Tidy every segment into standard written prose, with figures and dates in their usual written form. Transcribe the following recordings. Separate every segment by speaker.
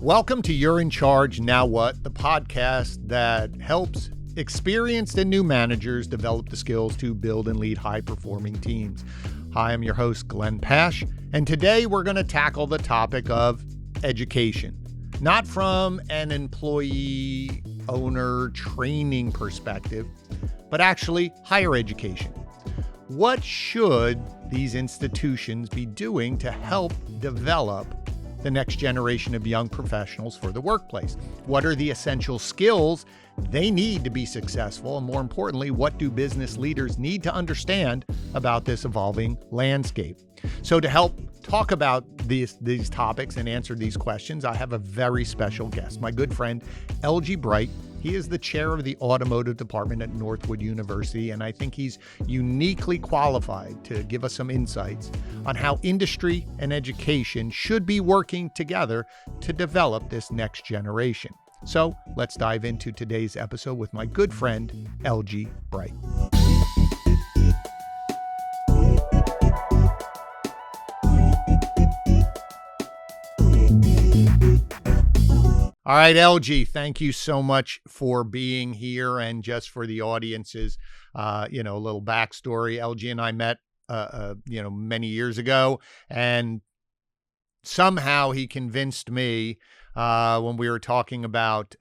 Speaker 1: Welcome to You're in Charge, Now What, the podcast that helps experienced and new managers develop the skills to build and lead high-performing teams. Hi, I'm your host, Glenn Pasch, and today we're going to tackle the topic of education, not from an employee, owner, training perspective, but actually higher education. What should these institutions be doing to help develop the next generation of young professionals for the workplace? What are the essential skills they need to be successful? And more importantly, what do business leaders need to understand about this evolving landscape? So to help talk about these topics and answer these questions, I have a very special guest, my good friend, Elgie Bright. He is the chair of the Automotive Department at Northwood University, and I think he's uniquely qualified to give us some insights on how industry and education should be working together to develop this next generation. So let's dive into today's episode with my good friend, Elgie Bright. All right, Elgie, thank you so much for being here. And just for the audience's, a little backstory. Elgie and I met, many years ago, and somehow he convinced me when we were talking about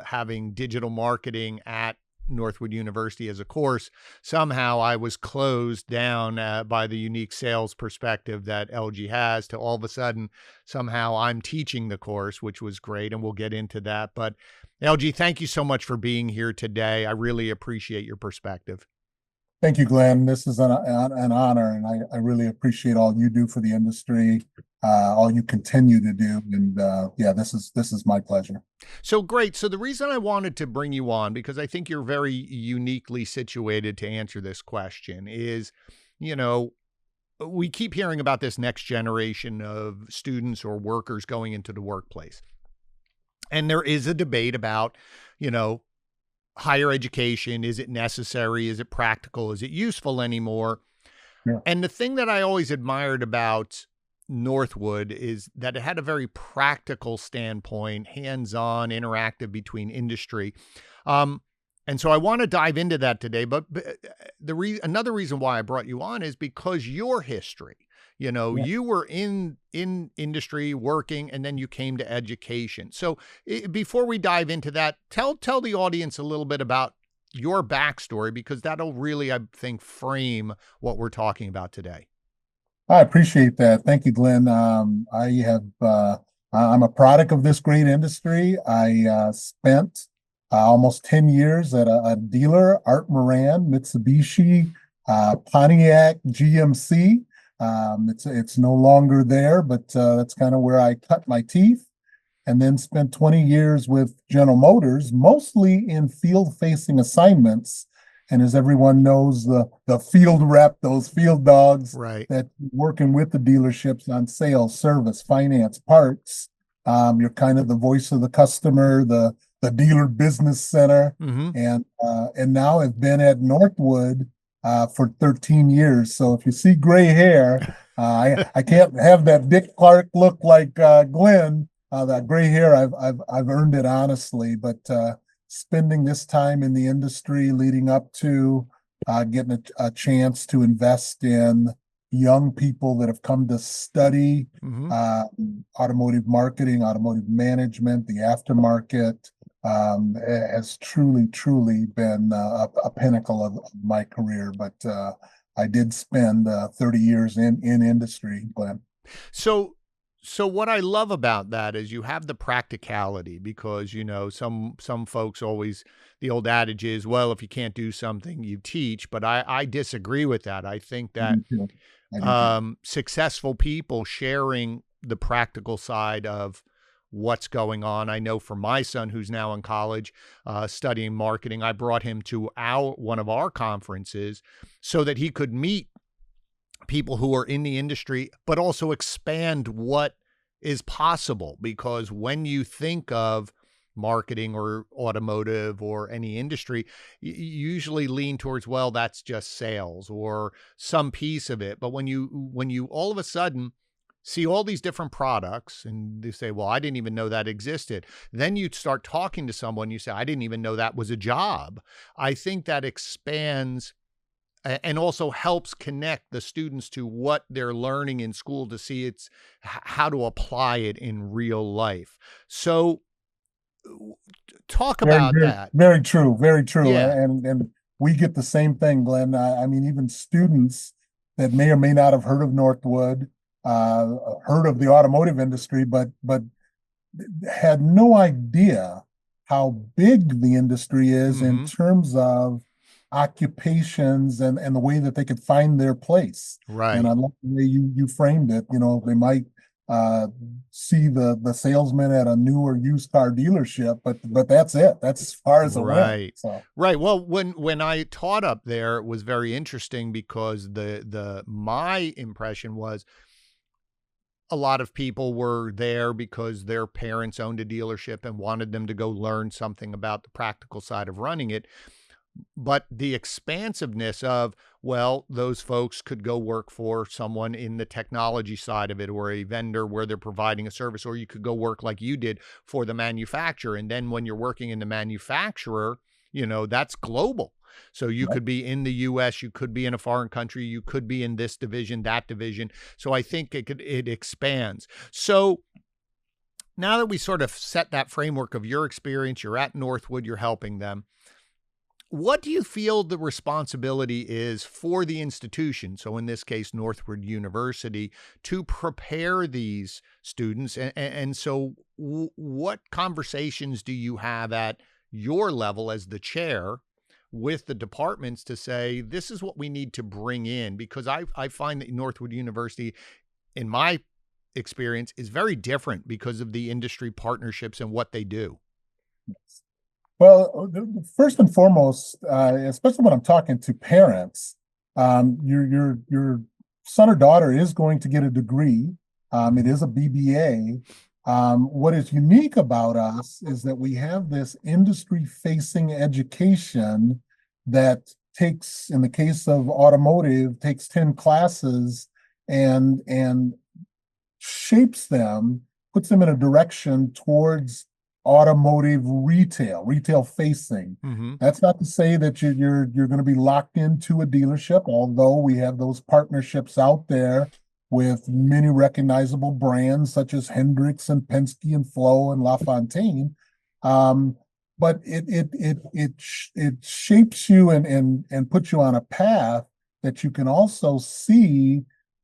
Speaker 1: having digital marketing at Northwood University as a course. Somehow I was closed down by the unique sales perspective that Elgie has, to all of a sudden, somehow I'm teaching the course, which was great. And we'll get into that. But Elgie, thank you so much for being here today. I really appreciate your perspective.
Speaker 2: Thank you, Glenn. This is an honor, and I really appreciate all you do for the industry, all you continue to do. And this is my pleasure.
Speaker 1: So great. So the reason I wanted to bring you on, because I think you're very uniquely situated to answer this question, is, we keep hearing about this next generation of students or workers going into the workplace. And there is a debate about, higher education. Is it necessary? Is it practical? Is it useful anymore? Yeah. And the thing that I always admired about Northwood is that it had a very practical standpoint, hands-on, interactive between industry. And so I want to dive into that today. But another reason why I brought you on is because your history. You were in industry working, and then you came to education. So before we dive into that, tell the audience a little bit about your backstory, because that'll really, I think, frame what we're talking about today.
Speaker 2: I appreciate that. Thank you, Glenn. I'm a product of this great industry. I spent almost 10 years at a dealer, Art Moran, Mitsubishi, Pontiac, GMC. It's no longer there, but that's kind of where I cut my teeth, and then spent 20 years with General Motors, mostly in field-facing assignments. And as everyone knows, the field rep, those field dogs, right, that working with the dealerships on sales, service, finance, parts. You're kind of the voice of the customer, the dealer business center, and now I've been at Northwood for 13 years. So if you see gray hair, I can't have that Dick Clark look like Glenn. That gray hair, I've earned it honestly. But spending this time in the industry leading up to getting a chance to invest in young people that have come to study automotive marketing, automotive management, the aftermarket, has truly been a pinnacle of my career. But I did spend 30 years in industry, Glenn.
Speaker 1: So what I love about that is you have the practicality, because, some folks always, the old adage is, well, if you can't do something, you teach. But I disagree with that. I think that successful people sharing the practical side of what's going on. I know for my son, who's now in college studying marketing, I brought him to one of our conferences so that he could meet people who are in the industry, but also expand what is possible. Because when you think of marketing or automotive or any industry, you usually lean towards, well, that's just sales or some piece of it. But when you all of a sudden see all these different products and they say, well, I didn't even know that existed. Then you start talking to someone, you say, I didn't even know that was a job. I think that expands and also helps connect the students to what they're learning in school to see how to apply it in real life. So talk
Speaker 2: Very,
Speaker 1: about
Speaker 2: very,
Speaker 1: that.
Speaker 2: very true, very true.
Speaker 1: Yeah.
Speaker 2: And we get the same thing, Glenn. I mean, even students that may or may not have heard of Northwood, heard of the automotive industry, but had no idea how big the industry is in terms of occupations and the way that they could find their place.
Speaker 1: Right.
Speaker 2: And I love the way you framed it. You know, they might see the salesman at a new or used car dealership, but that's it. That's as far as it went. So.
Speaker 1: Right. Well, when I taught up there, it was very interesting because my impression was a lot of people were there because their parents owned a dealership and wanted them to go learn something about the practical side of running it. But the expansiveness of, well, those folks could go work for someone in the technology side of it or a vendor where they're providing a service, or you could go work like you did for the manufacturer. And then when you're working in the manufacturer, you know, that's global. So you could be in the US, you could be in a foreign country, you could be in this division, that division. So I think it expands. So now that we sort of set that framework of your experience, you're at Northwood, you're helping them. What do you feel the responsibility is for the institution, so in this case, Northwood University, to prepare these students? And so what conversations do you have at your level as the chair with the departments to say, this is what we need to bring in? Because I find that Northwood University, in my experience, is very different because of the industry partnerships and what they do.
Speaker 2: Well, first and foremost, especially when I'm talking to parents, your son or daughter is going to get a degree. It is a BBA. What is unique about us is that we have this industry-facing education that takes, in the case of automotive, takes 10 classes and shapes them, puts them in a direction towards automotive retail facing. That's not to say that you're going to be locked into a dealership, although we have those partnerships out there with many recognizable brands such as Hendrix and Penske and Flo and LaFontaine. But it shapes you and puts you on a path that you can also see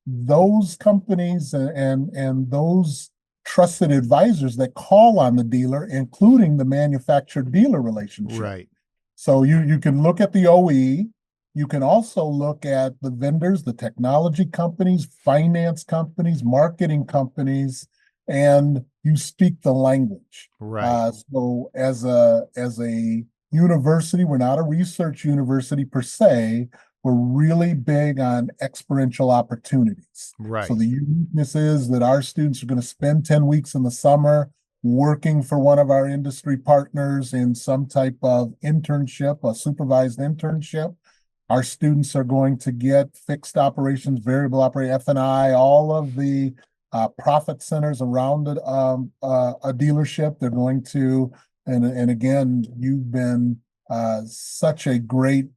Speaker 2: those companies and those trusted advisors that call on the dealer, including the manufacturer-dealer relationship.
Speaker 1: Right.
Speaker 2: So you can look at the OE. You can also look at the vendors, the technology companies, finance companies, marketing companies, and you speak the language.
Speaker 1: Right.
Speaker 2: So as a university, we're not a research university per se. We're really big on experiential opportunities.
Speaker 1: Right.
Speaker 2: So the uniqueness is that our students are going to spend 10 weeks in the summer working for one of our industry partners in some type of internship, a supervised internship. Our students are going to get fixed operations, variable operation, F&I, all of the profit centers around a dealership. They're going to, and again, you've been such a great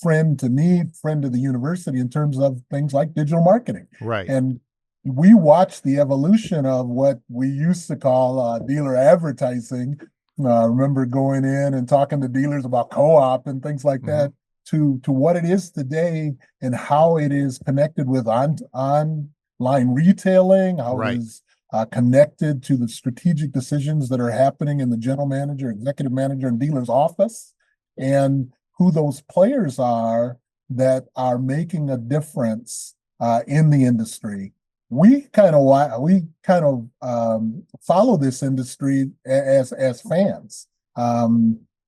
Speaker 2: friend to me, friend to the university in terms of things like digital marketing.
Speaker 1: Right.
Speaker 2: And we watched the evolution of what we used to call dealer advertising. I remember going in and talking to dealers about co-op and things like that to what it is today and how it is connected with online retailing, how it is connected to the strategic decisions that are happening in the general manager, executive manager, and dealer's office, and who those players are that are making a difference in the industry. We kind of follow this industry as fans.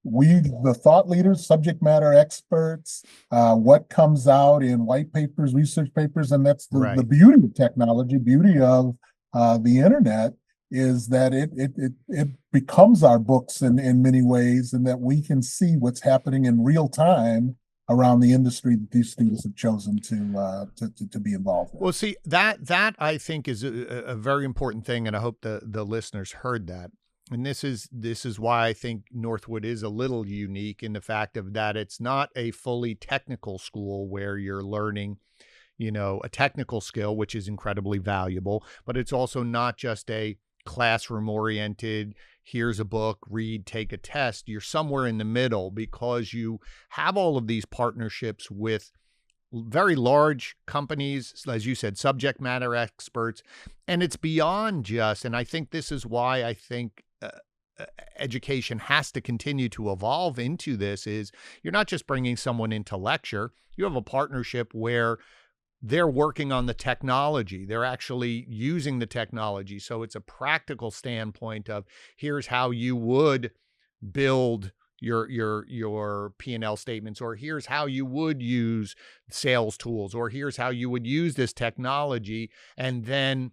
Speaker 2: The thought leaders, subject matter experts, what comes out in white papers, research papers, and that's the beauty of technology, beauty of the internet, is that it becomes our books in many ways, and that we can see what's happening in real time around the industry that these students have chosen to be involved in.
Speaker 1: Well, see, that I think is a very important thing, and I hope the listeners heard that. And this is why I think Northwood is a little unique in the fact of that it's not a fully technical school where you're learning, a technical skill, which is incredibly valuable, but it's also not just a classroom oriented, here's a book, read, take a test. You're somewhere in the middle because you have all of these partnerships with very large companies, as you said, subject matter experts, and it's beyond just, and I think this is why I think education has to continue to evolve into this, is you're not just bringing someone into lecture, you have a partnership where they're working on the technology. They're actually using the technology. So it's a practical standpoint of here's how you would build your P&L statements, or here's how you would use sales tools, or here's how you would use this technology, and then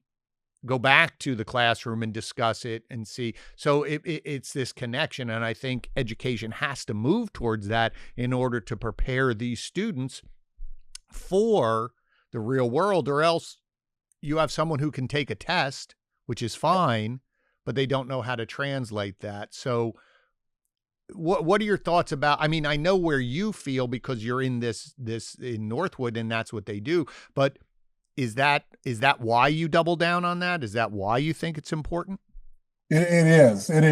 Speaker 1: go back to the classroom and discuss it and see. So it's this connection. And I think education has to move towards that in order to prepare these students for the real world, or else you have someone who can take a test, which is fine, but they don't know how to translate that. So what are your thoughts about, I mean, I know where you feel because you're in this in Northwood and that's what they do, but is that why you double down on that? Is that why you think it's important?
Speaker 2: It is, and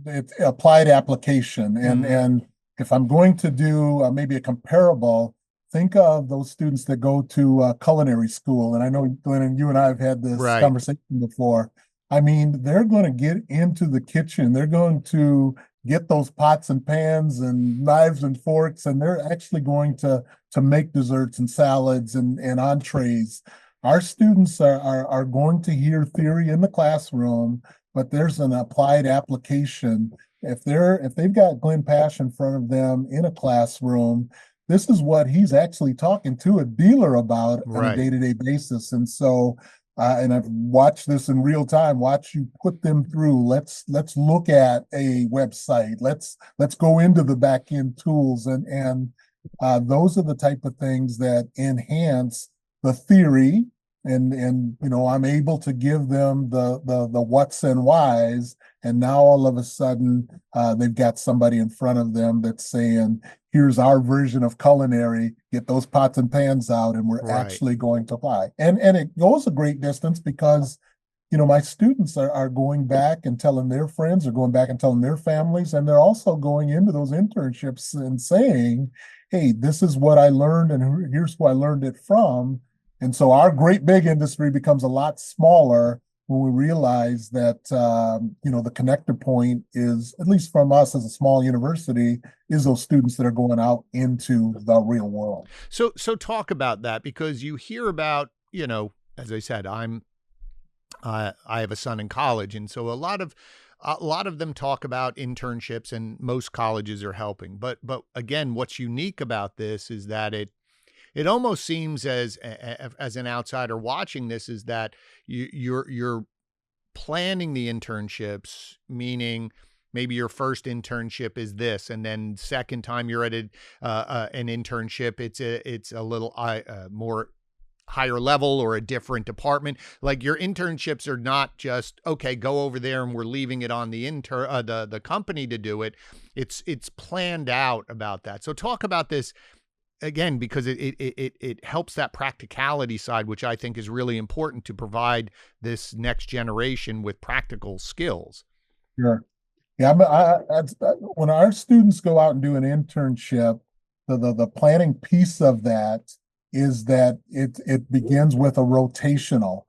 Speaker 2: it's applied application. And if I'm going to do maybe a comparable, think of those students that go to culinary school. And I know, Glenn, and you and I have had this conversation before. I mean, they're going to get into the kitchen. They're going to get those pots and pans and knives and forks, and they're actually going to make desserts and salads and entrees. Our students are going to hear theory in the classroom, but there's an applied application. If they've got Glenn Pasch in front of them in a classroom, this is what he's actually talking to a dealer about on a day-to-day basis. And so, and I've watched this in real time, watch you put them through. Let's look at a website. Let's go into the back end tools. And those are the type of things that enhance the theory. And I'm able to give them the what's and whys. And now all of a sudden, they've got somebody in front of them that's saying, here's our version of culinary, get those pots and pans out, and we're actually going to apply. And it goes a great distance because, my students are going back and telling their friends, or going back and telling their families, and they're also going into those internships and saying, hey, this is what I learned, and here's who I learned it from. And so our great big industry becomes a lot smaller when we realize that, the connector point is, at least from us as a small university, is those students that are going out into the real world.
Speaker 1: So talk about that, because you hear about, as I said, I have a son in college. And so a lot of them talk about internships, and most colleges are helping. But again, what's unique about this is that it almost seems as an outsider watching this is that you're planning the internships, meaning maybe your first internship is this, and then second time you're at an internship, it's a little more higher level or a different department. Like, your internships are not just, okay, go over there and we're leaving it on the company to do it. It's planned out about that. So talk about this. Again, because it helps that practicality side, which I think is really important to provide this next generation with practical skills.
Speaker 2: Sure. Yeah, when our students go out and do an internship, the planning piece of that is that it begins with a rotational.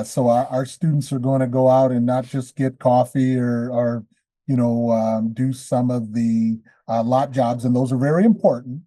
Speaker 2: So our students are going to go out and not just get coffee or do some of the lot jobs, and those are very important.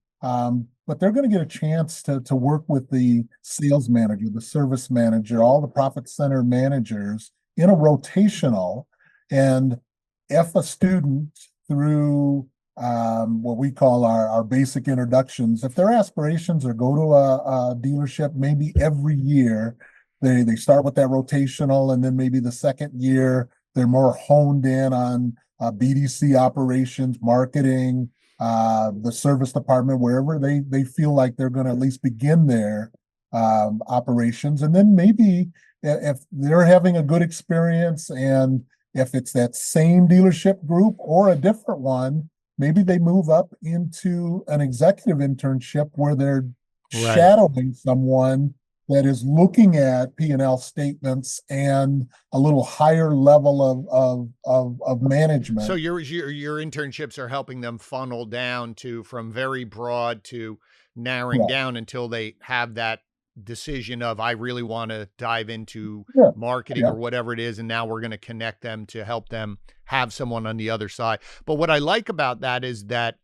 Speaker 2: But they're going to get a chance to work with the sales manager, the service manager, all the profit center managers in a rotational. And if a student, through what we call our basic introductions, if their aspirations are go to a dealership maybe every year, they start with that rotational, and then maybe the second year they're more honed in on BDC operations, marketing, the service department, wherever they feel like they're going to at least begin their operations. And then maybe if they're having a good experience, and if it's that same dealership group or a different one, maybe they move up into an executive internship where they're
Speaker 1: Right.
Speaker 2: shadowing someone that is looking at P&L statements and a little higher level of
Speaker 1: So
Speaker 2: management.
Speaker 1: your internships are helping them funnel down to from very broad to narrowing
Speaker 2: Correct.
Speaker 1: down until they have that decision of I really want to dive into
Speaker 2: Yeah.
Speaker 1: marketing
Speaker 2: Yeah.
Speaker 1: or whatever it is, and now we're going to connect them to help them have someone on the other side. But what I like about that is that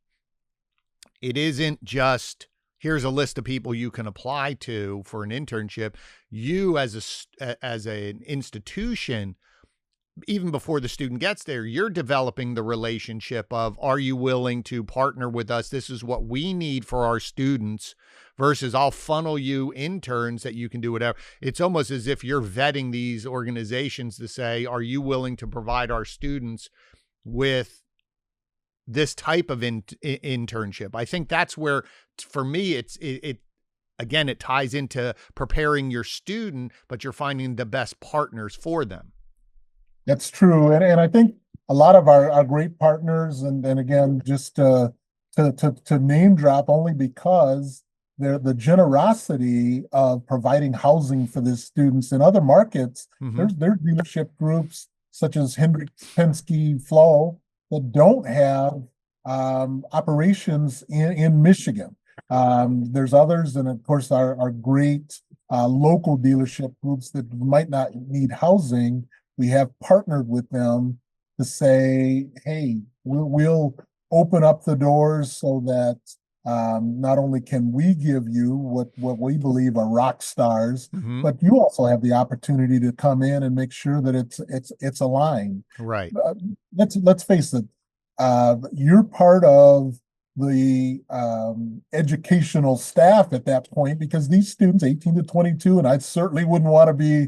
Speaker 1: it isn't just here's a list of people you can apply to for an internship. You as an institution, even before the student gets there, you're developing the relationship of, are you willing to partner with us? This is what we need for our students versus I'll funnel you interns that you can do whatever. It's almost as if you're vetting these organizations to say, are you willing to provide our students with this type of internship? I think that's where, for me, it again, it ties into preparing your student, but you're finding the best partners for them.
Speaker 2: That's true. And I think a lot of our great partners, and again, just to name drop only because they're the generosity of providing housing for the students in other markets.
Speaker 1: Mm-hmm.
Speaker 2: There's dealership groups such as Hendrick Penske Flow that don't have operations in Michigan. There's others, and of course, our great local dealership groups that might not need housing. We have partnered with them to say, hey, we'll open up the doors so that not only can we give you what we believe are rock stars,
Speaker 1: Mm-hmm.
Speaker 2: but you also have the opportunity to come in and make sure that it's aligned.
Speaker 1: Right.
Speaker 2: Let's face it, you're part of the educational staff at that point, because these students 18 to 22, and I certainly wouldn't want to be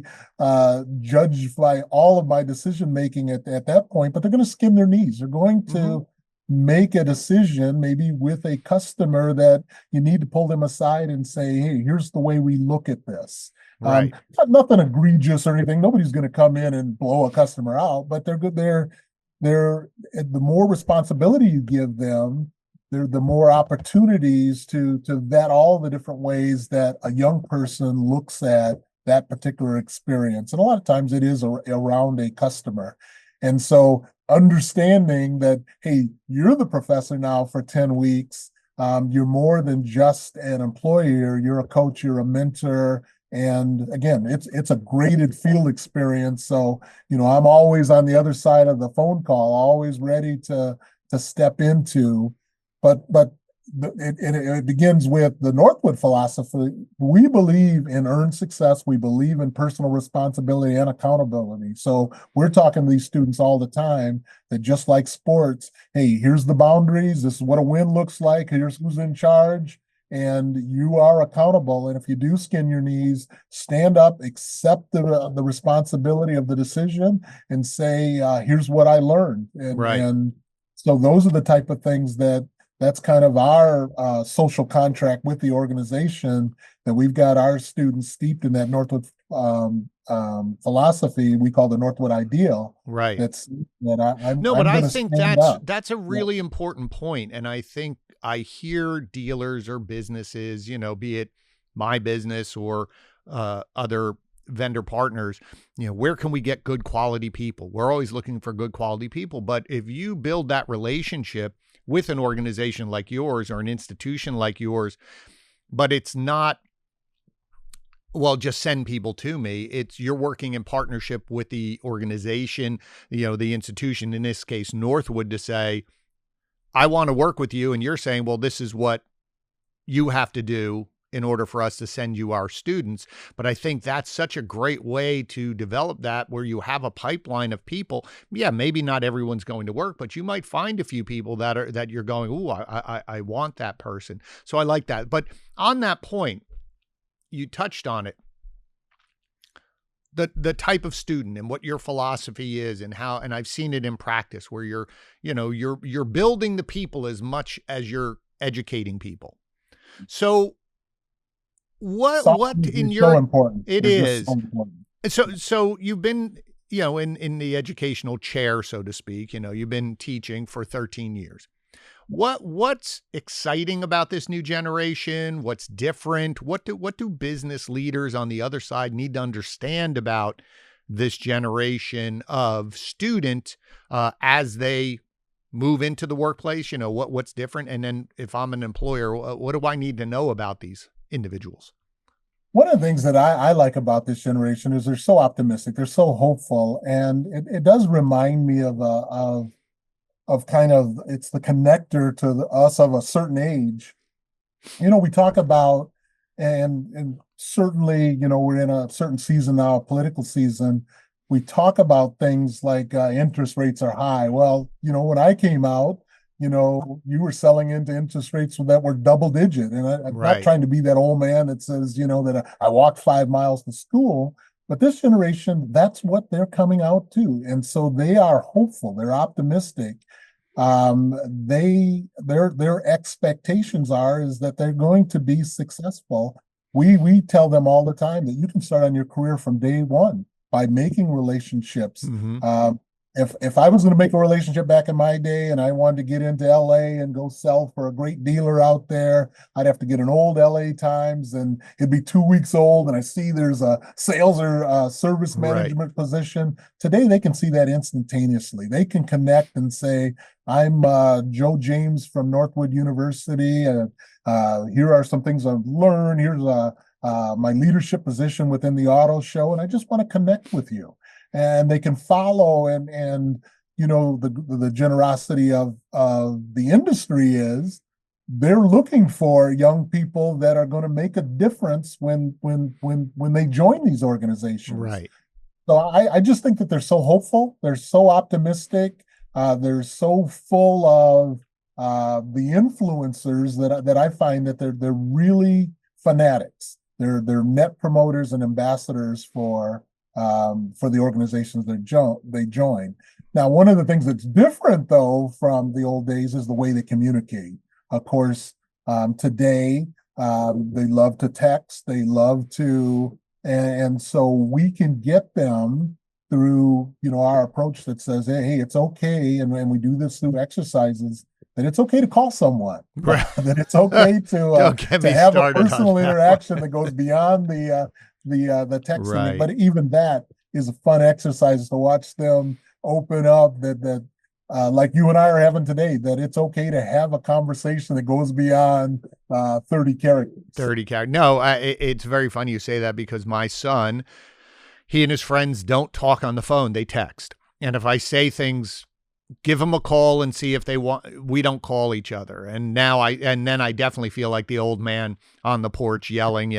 Speaker 2: judged by all of my decision making at that point, but they're going to skin their knees. They're going to make a decision maybe with a customer that you need to pull them aside and say, hey, here's the way we look at this.
Speaker 1: Right.
Speaker 2: Nothing egregious or anything. Nobody's going to come in and blow a customer out, but they're good. The more responsibility you give them, the more opportunities to vet all the different ways that a young person looks at that particular experience. And a lot of times it is around a customer. And so understanding that, hey, you're the professor now for 10 weeks. You're more than just an employer. You're a coach, you're a mentor. And again, it's a graded field experience. So, I'm always on the other side of the phone call, always ready to step into. But it begins with the Northwood philosophy. We believe in earned success. We believe in personal responsibility and accountability. So we're talking to these students all the time that, just like sports, hey, here's the boundaries. This is what a win looks like. Here's who's in charge. And you are accountable. And if you do skin your knees, stand up, accept the responsibility of the decision, and say, here's what I learned. And so those are the type of things that's kind of our social contract with the organization, that we've got our students steeped in that Northwood philosophy we call the Northwood ideal.
Speaker 1: Right.
Speaker 2: But
Speaker 1: I think that's a really important point. And I think I hear dealers or businesses, be it my business or other vendor partners, where can we get good quality people? We're always looking for good quality people. But if you build that relationship with an organization like yours or an institution like yours, but it's not, well, just send people to me. It's you're working in partnership with the organization, the institution, in this case, Northwood, to say, I want to work with you. And you're saying, well, this is what you have to do in order for us to send you our students. But I think that's such a great way to develop that, where you have a pipeline of people. Yeah, maybe not everyone's going to work, but you might find a few people that you're going, ooh, I want that person. So I like that. But on that point, you touched on it. the type of student and what your philosophy is and how, and I've seen it in practice where you're building the people as much as you're educating people. So what in
Speaker 2: It's
Speaker 1: your,
Speaker 2: so important.
Speaker 1: it
Speaker 2: They're just
Speaker 1: is.
Speaker 2: so important.
Speaker 1: So you've been, in the educational chair, so to speak, you've been teaching for 13 years. What's exciting about this new generation? What's different? What do business leaders on the other side need to understand about this generation of student as they move into the workplace? What's different? And then if I'm an employer, what do I need to know about these individuals?
Speaker 2: One of the things that I like about this generation is they're so optimistic, they're so hopeful, and it does remind me of kind of, it's the connector to us of a certain age. We talk about, and certainly, we're in a certain season now, a political season. We talk about things like interest rates are high. Well, when I came out, you were selling into interest rates that were double digit. And I'm
Speaker 1: Right.
Speaker 2: not trying to be that old man that says, that I walked 5 miles to school. But this generation, that's what they're coming out to. And so they are hopeful, they're optimistic. Their expectations is that they're going to be successful. We tell them all the time that you can start on your career from day one by making relationships.
Speaker 1: Mm-hmm.
Speaker 2: If I was going to make a relationship back in my day and I wanted to get into LA and go sell for a great dealer out there, I'd have to get an old LA Times and it'd be 2 weeks old. And I see there's a sales or service management position. Today, they can see that instantaneously. They can connect and say, I'm Joe James from Northwood University. Here are some things I've learned. Here's my leadership position within the auto show. And I just want to connect with you. And they can follow and the generosity of the industry is they're looking for young people that are going to make a difference when they join these organizations.
Speaker 1: Right.
Speaker 2: So I just think that they're so hopeful, they're so optimistic, they're so full of the influencers that I find that they're really fanatics. They're net promoters and ambassadors for the organizations they join. Now, one of the things that's different, though, from the old days is the way they communicate. Of course, today, they love to text, they love to, and so we can get them through, our approach that says, hey, it's okay, and we do this through exercises, that it's okay to call someone,
Speaker 1: Right.
Speaker 2: that it's okay to have a personal interaction that goes beyond the texting.
Speaker 1: Right.
Speaker 2: But even that is a fun exercise to watch them open up that like you and I are having today, that it's okay to have a conversation that goes beyond 30 characters.
Speaker 1: 30 characters. No, it's very funny you say that because my son, he and his friends don't talk on the phone. They text. And if I say things, give them a call and see if they want, we don't call each other. And then I definitely feel like the old man on the porch yelling,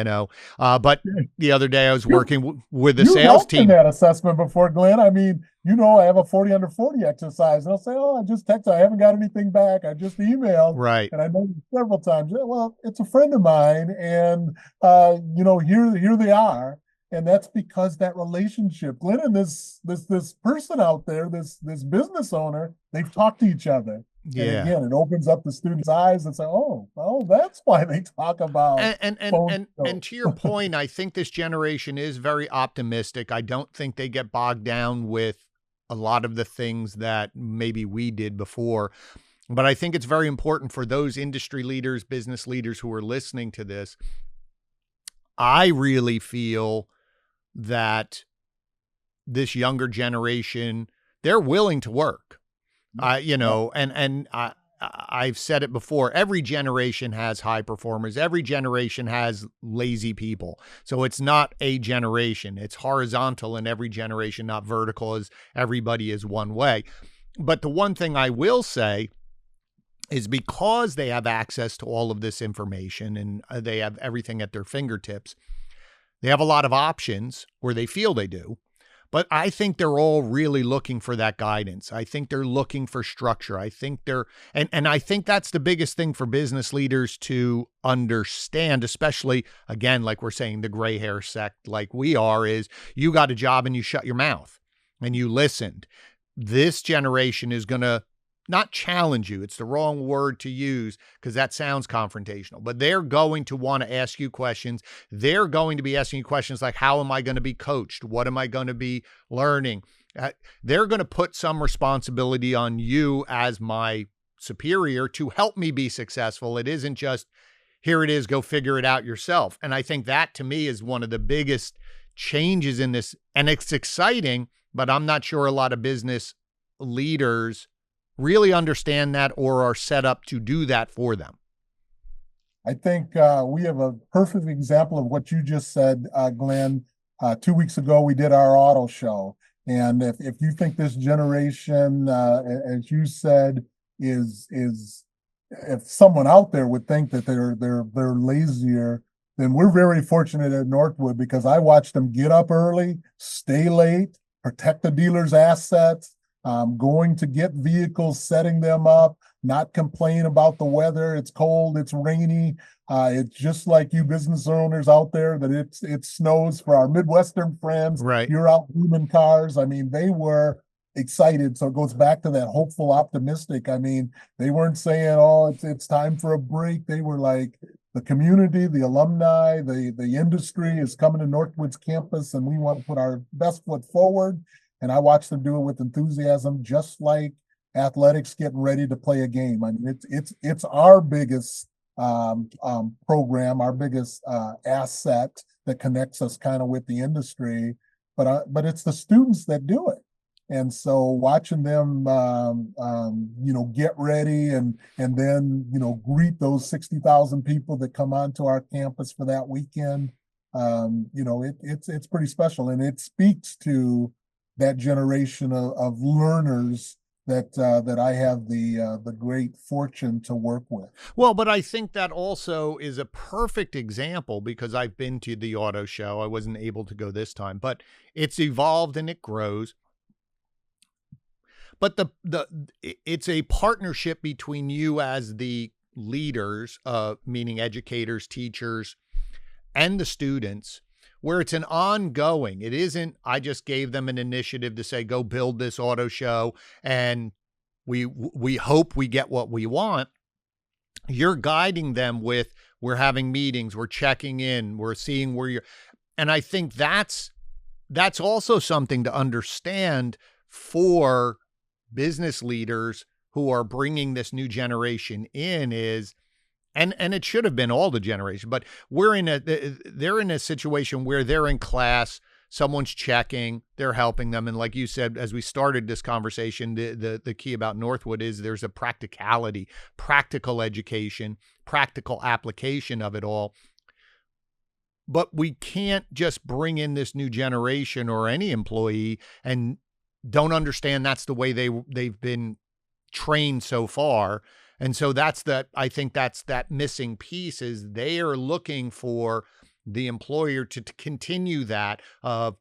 Speaker 1: but the other day I was working with the sales team.
Speaker 2: You that assessment before, Glenn. I mean, I have a 40 under 40 exercise and I'll say, I just texted, I haven't got anything back. I just emailed.
Speaker 1: Right.
Speaker 2: And I know several times, well, it's a friend of mine and, here they are. And that's because that relationship, Glenn and this person out there, this business owner, they've talked to each other.
Speaker 1: Yeah.
Speaker 2: And again, it opens up the student's eyes and say, oh, that's why they talk about.
Speaker 1: And to your point, I think this generation is very optimistic. I don't think they get bogged down with a lot of the things that maybe we did before. But I think it's very important for those industry leaders, business leaders who are listening to this. I really feel that this younger generation, they're willing to work, and I've said it before, every generation has high performers. Every generation has lazy people. So it's not a generation. It's horizontal in every generation, not vertical as everybody is one way. But the one thing I will say is because they have access to all of this information and they have everything at their fingertips, they have a lot of options, or they feel they do, But I think they're all really looking for that guidance. I think they're looking for structure. I think and I think that's the biggest thing for business leaders to understand, especially, again, like we're saying, the gray hair sect, like we are, is you got a job and you shut your mouth and you listened. This generation is going to not challenge you. It's the wrong word to use because that sounds confrontational, but they're going to want to ask you questions. They're going to be asking you questions like, how am I going to be coached? What am I going to be learning? They're going to put some responsibility on you as my superior to help me be successful. It isn't just, here it is, go figure it out yourself. And I think that to me is one of the biggest changes in this. And it's exciting, but I'm not sure a lot of business leaders really understand that or are set up to do that for them.
Speaker 2: I think we have a perfect example of what you just said, Glenn. 2 weeks ago, we did our auto show. And if you think this generation, as you said, is if someone out there would think that they're lazier, then we're very fortunate at Northwood because I watched them get up early, stay late, protect the dealer's assets, going to get vehicles, setting them up, not complain about the weather. It's cold, it's rainy. It's just like you business owners out there that it snows for our Midwestern friends.
Speaker 1: Right.
Speaker 2: You're out moving cars. I mean, they were excited. So it goes back to that hopeful, optimistic. I mean, they weren't saying, oh, it's time for a break. They were like, the community, the alumni, the industry is coming to Northwood's campus and we want to put our best foot forward. And I watched them do it with enthusiasm, just like athletics getting ready to play a game. I mean, it's our biggest program, our biggest asset that connects us kind of with the industry. But it's the students that do it. And so watching them, get ready and then, greet those 60,000 people that come onto our campus for that weekend, it's pretty special. And it speaks to that generation of learners that I have the great fortune to work with.
Speaker 1: Well, but I think that also is a perfect example because I've been to the auto show. I wasn't able to go this time, but it's evolved and it grows. But it's a partnership between you as the leaders, meaning educators, teachers, and the students, where it's an ongoing. It isn't, I just gave them an initiative to say, go build this auto show and we hope we get what we want. You're guiding them with, we're having meetings, we're checking in, we're seeing where you're. And I think that's also something to understand for business leaders who are bringing this new generation in is, and it should have been all the generation, but they're in a situation where they're in class, someone's checking, they're helping them. And like you said, as we started this conversation, the key about Northwood is there's a practicality, practical education, practical application of it all. But we can't just bring in this new generation or any employee and don't understand that's the way they've been trained so far. And so I think that's that missing piece is they are looking for the employer to continue that of,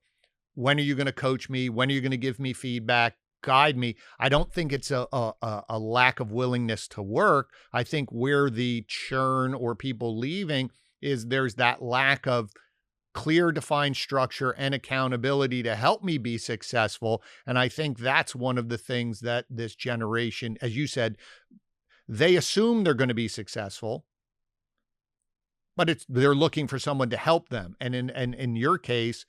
Speaker 1: when are you going to coach me? When are you going to give me feedback, guide me? I don't think it's a lack of willingness to work. I think where the churn or people leaving is there's that lack of clear, defined structure and accountability to help me be successful. And I think that's one of the things that this generation, as you said, they assume they're going to be successful, but they're looking for someone to help them. And in your case,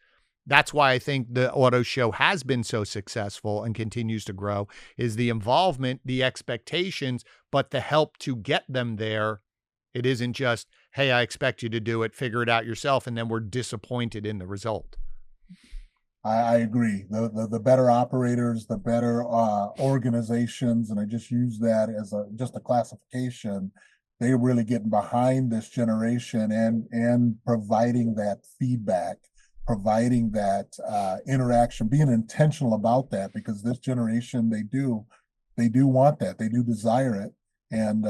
Speaker 1: that's why I think the auto show has been so successful and continues to grow, is the involvement, the expectations, but the help to get them there. It isn't just, hey, I expect you to do it, figure it out yourself, and then we're disappointed in the result.
Speaker 2: I agree. The better operators, the better organizations, and I just use that as just a classification. They're really getting behind this generation and providing that feedback, providing that interaction, being intentional about that, because this generation, they do want that, they do desire it. And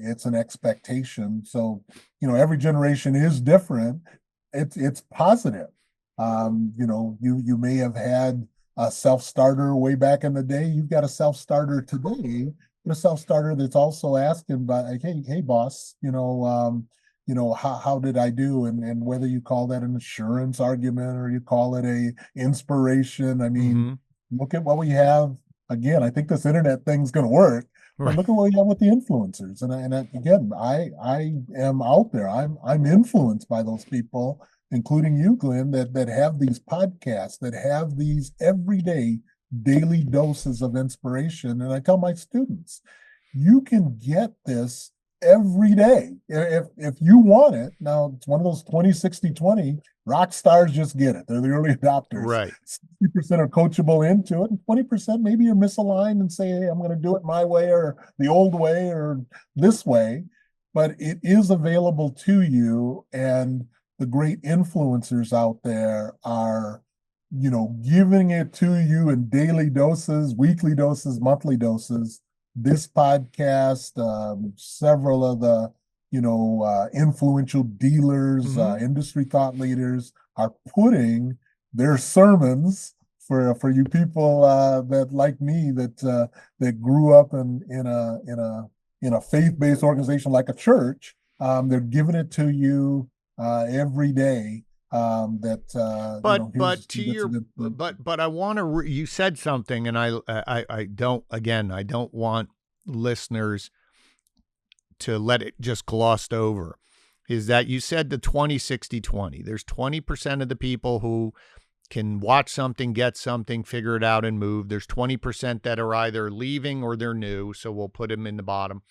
Speaker 2: it's an expectation. So, every generation is different. It's positive. You may have had a self-starter way back in the day. You've got a self-starter today, but a self-starter that's also asking, like, hey, boss, how did I do? And whether you call that an assurance argument or you call it a inspiration, I mean,
Speaker 1: Mm-hmm.
Speaker 2: look at what we have. Again, I think this internet thing's going to work, but
Speaker 1: Right.
Speaker 2: look at what we have with the influencers. Again, I am out there. I'm influenced by those people, including you, Glenn, that have these podcasts, that have these everyday daily doses of inspiration. And I tell my students, you can get this every day if you want it. Now it's one of those 20-60-20. Rock stars just get it. They're the early adopters.
Speaker 1: Right.
Speaker 2: 60% are coachable into it, and 20% maybe you're misaligned and say, hey, I'm going to do it my way or the old way or this way. But it is available to you, and the great influencers out there are, giving it to you in daily doses, weekly doses, monthly doses. This podcast, several of the, influential dealers,
Speaker 1: Mm-hmm.
Speaker 2: industry thought leaders are putting their sermons for you people that like me that grew up in a faith-based organization like a church. They're giving it to you every day. Here's
Speaker 1: But to
Speaker 2: bits
Speaker 1: your
Speaker 2: of it.
Speaker 1: but I want to you said something, and I don't, again, I don't want listeners to let it just glossed over, is that you said the 20-60-20. There's 20% of the people who can watch something, get something, figure it out, and move. There's 20% that are either leaving or they're new, so we'll put them in the bottom.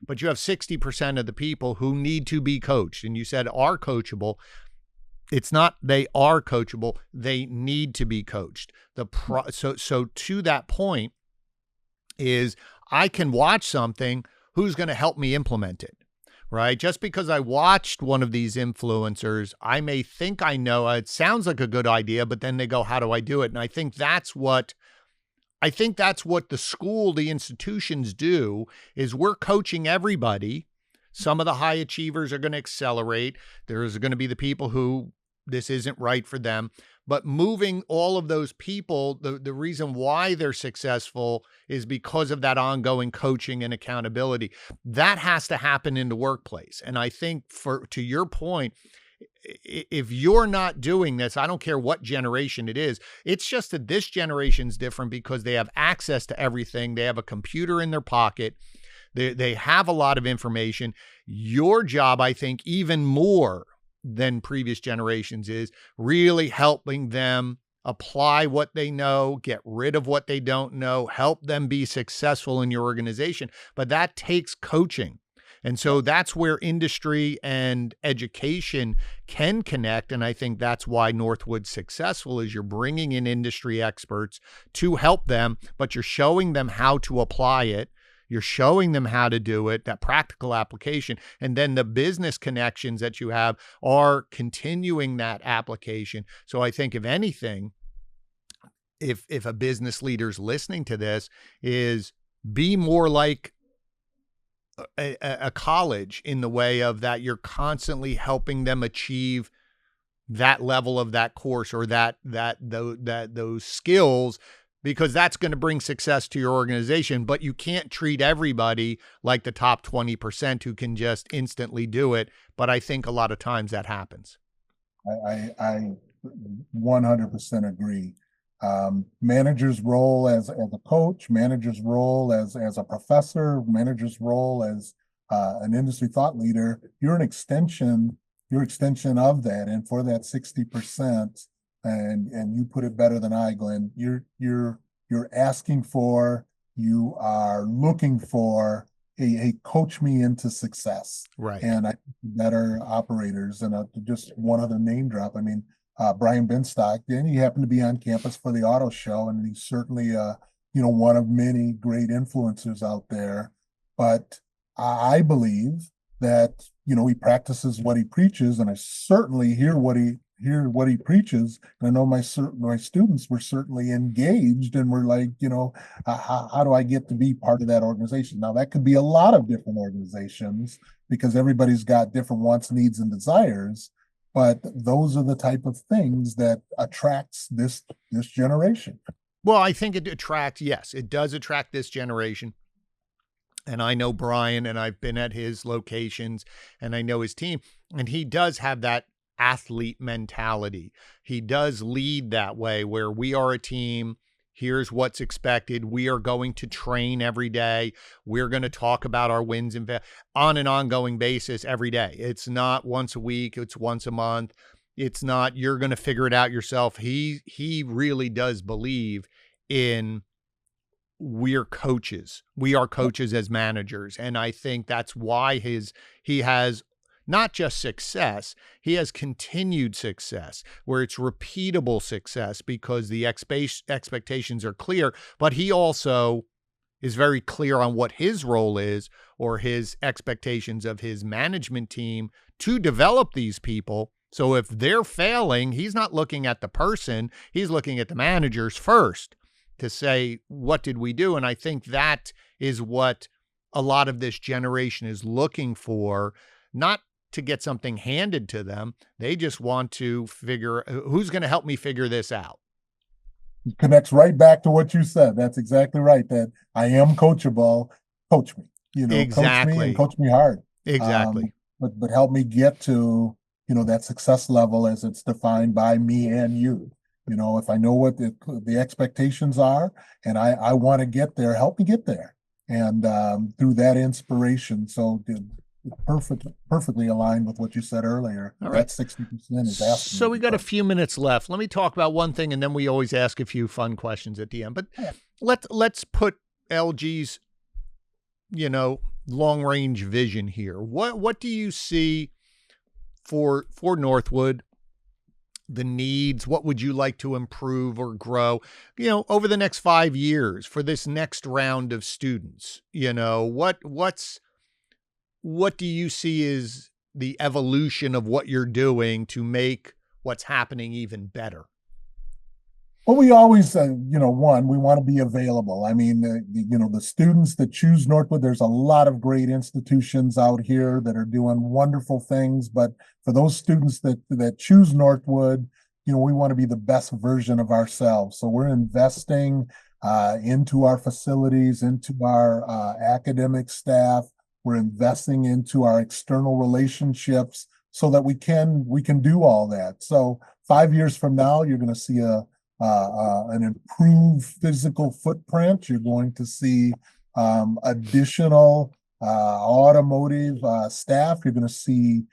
Speaker 1: But you have 60% of the people who need to be coached, and you said are coachable. It's not they are coachable, they need to be coached. So to that point is, I can watch something, who's going to help me implement it, right? Just because I watched one of these influencers, I may think I know it sounds like a good idea, but then they go, how do I do it? And I think that's what the school, the institutions do, is we're coaching everybody. Some of the high achievers are going to accelerate. There's going to be the people who this isn't right for them. But moving all of those people, the reason why they're successful is because of that ongoing coaching and accountability. That has to happen in the workplace. And I think, to your point, if you're not doing this, I don't care what generation it is. It's just that this generation's different because they have access to everything. They have a computer in their pocket. They have a lot of information. Your job, I think, even more than previous generations, is really helping them apply what they know, get rid of what they don't know, help them be successful in your organization. But that takes coaching. And so that's where industry and education can connect. And I think that's why Northwood's successful, is you're bringing in industry experts to help them, but you're showing them how to apply it. You're showing them how to do it, that practical application. And then the business connections that you have are continuing that application. So I think, if anything, if a business leader's listening to this, is be more like a college in the way of that you're constantly helping them achieve that level of that course or those skills, because that's going to bring success to your organization. But you can't treat everybody like the top 20% who can just instantly do it. But I think a lot of times that happens.
Speaker 2: I 100% agree. Manager's role as a coach, manager's role as a professor, manager's role as an industry thought leader, you're an extension of that. And for that 60%, and you put it better than I, Glenn, you're asking for, you are looking for a coach me into success.
Speaker 1: Right.
Speaker 2: And I think better operators. And just one other name drop. I mean, Brian Benstock, then he happened to be on campus for the auto show, and he's certainly one of many great influencers out there. But I believe that he practices what he preaches, and I certainly hear what he preaches. And I know my students were certainly engaged, and were like, how do I get to be part of that organization? Now that could be a lot of different organizations, because everybody's got different wants, needs, and desires. but those are the type of things that attracts this generation.
Speaker 1: Well, I think it attracts, yes, it does attract this generation. And I know Brian, and I've been at his locations, and I know his team, and he does have that athlete mentality. He does lead that way, where we are a team. Here's what's expected. We are going to train every day. We're going to talk about our wins and on an ongoing basis every day. It's not once a week. It's once a month. It's not, you're going to figure it out yourself. He really does believe in, we're coaches. We are coaches as managers. And I think that's why he has not just success, he has continued success, where it's repeatable success because the expectations are clear, but he also is very clear on what his role is, or his expectations of his management team to develop these people. So if they're failing, he's not looking at the person, he's looking at the managers first to say, what did we do? And I think that is what a lot of this generation is looking for, not to get something handed to them. They just want to figure, who's going to help me figure this out?
Speaker 2: It connects right back to what you said. That's exactly right. That I am coachable. Coach me,
Speaker 1: Exactly.
Speaker 2: coach me and coach me hard.
Speaker 1: Exactly.
Speaker 2: But help me get to, that success level as it's defined by me and you. If I know what the expectations are and I want to get there, help me get there. And through that inspiration. So perfectly aligned with what you said earlier.
Speaker 1: All right.
Speaker 2: That 60% is asking.
Speaker 1: So we got a few minutes left. Let me talk about one thing, and then we always ask a few fun questions at the end. But let's put LG's, long range vision here. What do you see for Northwood? The needs, what would you like to improve or grow, over the next 5 years for this next round of students? What do you see is the evolution of what you're doing to make what's happening even better?
Speaker 2: Well, we always, we want to be available. I mean, the students that choose Northwood, there's a lot of great institutions out here that are doing wonderful things. But for those students that choose Northwood, we want to be the best version of ourselves. So we're investing into our facilities, into our academic staff. We're investing into our external relationships so that we can do all that. So 5 years from now, you're going to see an improved physical footprint. You're going to see additional automotive staff. You're going to see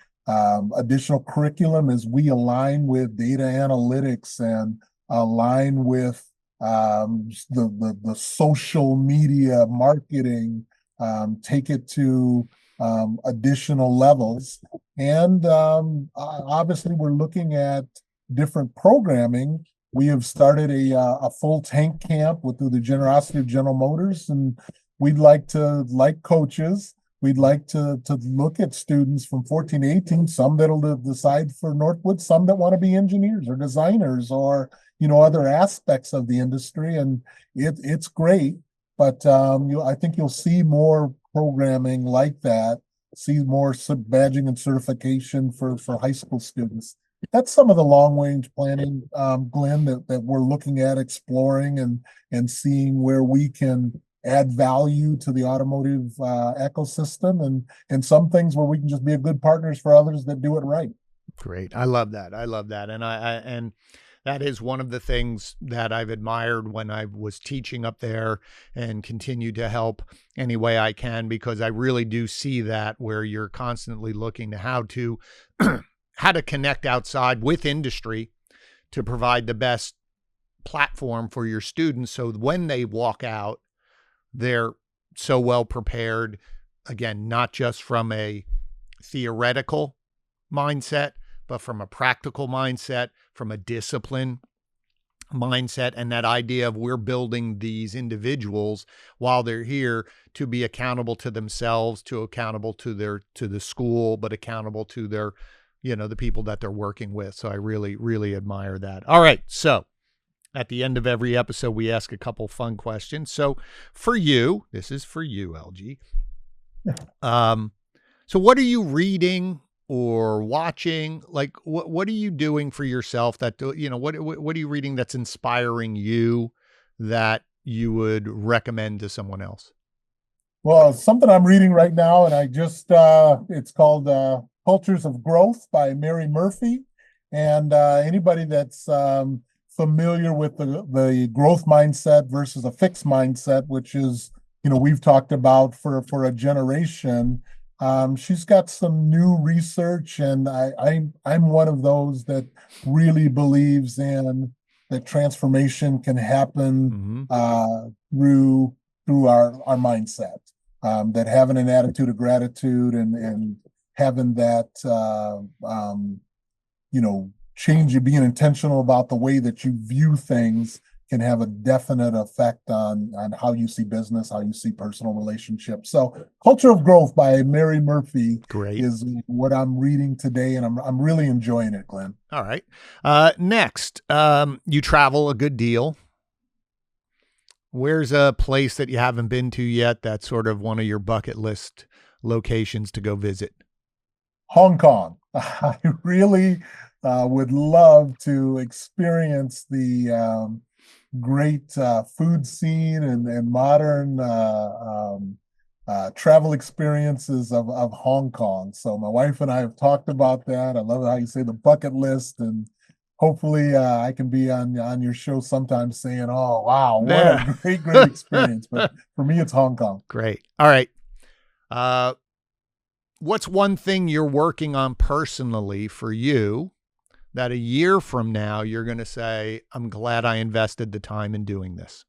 Speaker 2: additional curriculum as we align with data analytics and align with the social media marketing, take it to additional levels. And obviously, we're looking at different programming. We have started a full tank camp through the generosity of General Motors, and we'd like coaches, we'd like to look at students from 14 to 18, some that'll decide for Northwood, some that want to be engineers or designers or, other aspects of the industry. And it's great, but I think you'll see more programming like that, see more badging and certification for high school students. That's some of the long-range planning, Glenn, that we're looking at exploring and seeing where we can add value to the automotive ecosystem, and some things where we can just be a good partners for others that do it right.
Speaker 1: Great. I love that. And that is one of the things that I've admired when I was teaching up there and continue to help any way I can, because I really do see that, where you're constantly looking to how to connect outside with industry to provide the best platform for your students. So when they walk out, they're so well prepared, again, not just from a theoretical mindset, but from a practical mindset, from a discipline mindset, and that idea of we're building these individuals while they're here to be accountable to themselves, to accountable to the school, but accountable to their, the people that they're working with. So I really, really admire that. All right. So at the end of every episode, we ask a couple fun questions. So for you, this is for you, Elgie. So what are you reading or watching? Like, what are you doing for yourself that, what are you reading that's inspiring you that you would recommend to someone else?
Speaker 2: Well, something I'm reading right now, and it's called Cultures of Growth by Mary Murphy. And anybody that's familiar with the growth mindset versus a fixed mindset, which is, we've talked about for a generation. She's got some new research, and I'm one of those that really believes in that transformation can happen through our mindset. That having an attitude of gratitude and having that change, being intentional about the way that you view things can have a definite effect on how you see business, how you see personal relationships. So Culture of Growth by Mary Murphy is what I'm reading today, and I'm really enjoying it, Glenn.
Speaker 1: All right. Next, you travel a good deal. Where's a place that you haven't been to yet that's sort of one of your bucket list locations to go visit?
Speaker 2: Hong Kong. I really would love to experience the great food scene and modern travel experiences of Hong Kong. So my wife and I have talked about that. I love how you say the bucket list, and hopefully I can be on your show sometime saying, oh, wow, what a great experience. But for me, it's Hong Kong.
Speaker 1: Great. All right. What's one thing you're working on personally for you that a year from now you're going to say, I'm glad I invested the time in doing this?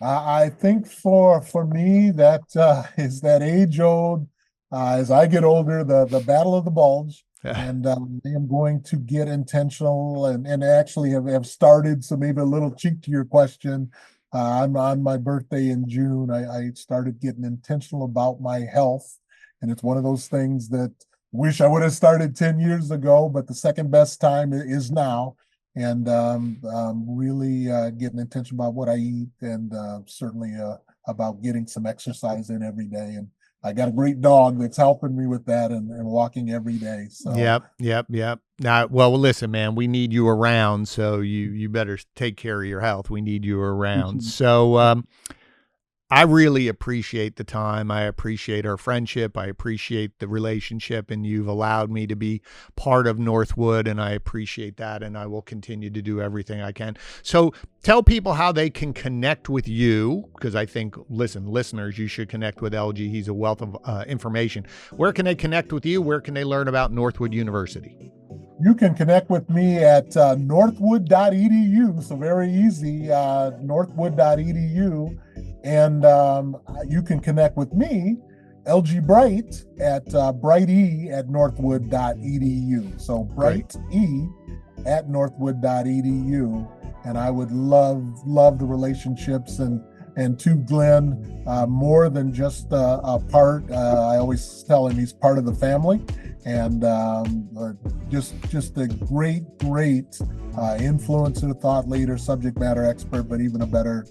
Speaker 2: I think for me, that is that age old, as I get older, the battle of the bulge. And I am going to get intentional and actually have started. So maybe a little cheek to your question. On my birthday in June, I started getting intentional about my health. And it's one of those things that wish I would have started 10 years ago, but the second best time is now. And really getting intentional about what I eat, and certainly about getting some exercise in every day. And I got a great dog that's helping me with that and walking every day. So
Speaker 1: Yep. Now, well, listen, man, we need you around, so you better take care of your health. We need you around. So I really appreciate the time. I appreciate our friendship. I appreciate the relationship, and you've allowed me to be part of Northwood, and I appreciate that, and I will continue to do everything I can. So tell people how they can connect with you, because I think, listeners, you should connect with Elgie. He's a wealth of information. Where can they connect with you? Where can they learn about Northwood University?
Speaker 2: You can connect with me at northwood.edu. So very easy, northwood.edu. And you can connect with me, Elgie Bright, at brighte@northwood.edu. So brighte at northwood.edu. And I would love the relationships and to Glenn, more than just a part. I always tell him he's part of the family, and just a great influencer, thought leader, subject matter expert, but even a better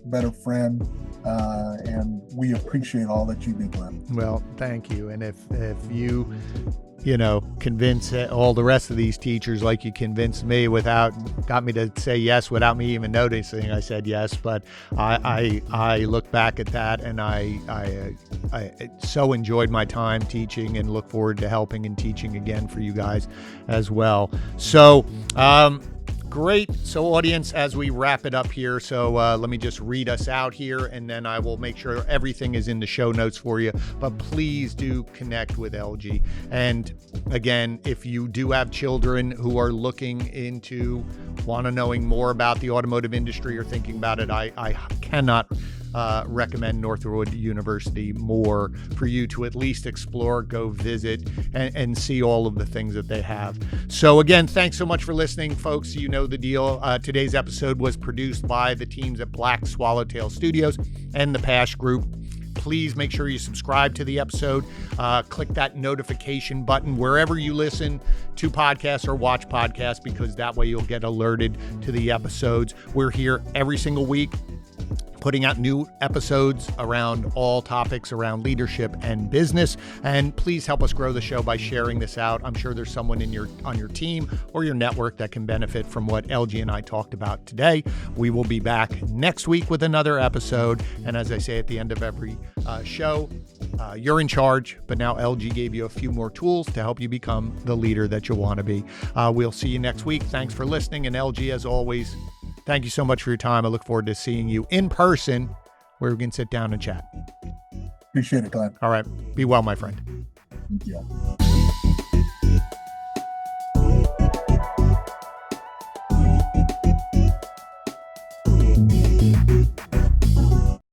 Speaker 2: friend. And we appreciate all that you do, Glenn.
Speaker 1: Well, thank you. And if you convince all the rest of these teachers like you convinced me, got me to say yes without me even noticing I said yes. But I look back at that, and I so enjoyed my time teaching, and look forward to helping and teaching again for you guys as well. So, great. So audience, as we wrap it up here, so let me just read us out here, and then I will make sure everything is in the show notes for you. But please do connect with Elgie. And again, if you do have children who are want to knowing more about the automotive industry or thinking about it, I cannot recommend Northwood University more for you to at least explore, go visit, and see all of the things that they have. So again, thanks so much for listening, folks. You know the deal. Today's episode was produced by the teams at Black Swallowtail Studios and the Pasch Group. Please make sure you subscribe to the episode. Click that notification button wherever you listen to podcasts or watch podcasts, because that way you'll get alerted to the episodes. We're here every single week. putting out new episodes around all topics around leadership and business. And please help us grow the show by sharing this out. I'm sure there's someone on your team or your network that can benefit from what Elgie and I talked about today. We will be back next week with another episode. And as I say at the end of every show, you're in charge, but now Elgie gave you a few more tools to help you become the leader that you want to be. We'll see you next week. Thanks for listening. And Elgie, as always, thank you so much for your time. I look forward to seeing you in person where we can sit down and chat.
Speaker 2: Appreciate it, Glenn.
Speaker 1: All right. Be well, my friend.
Speaker 2: Thank you.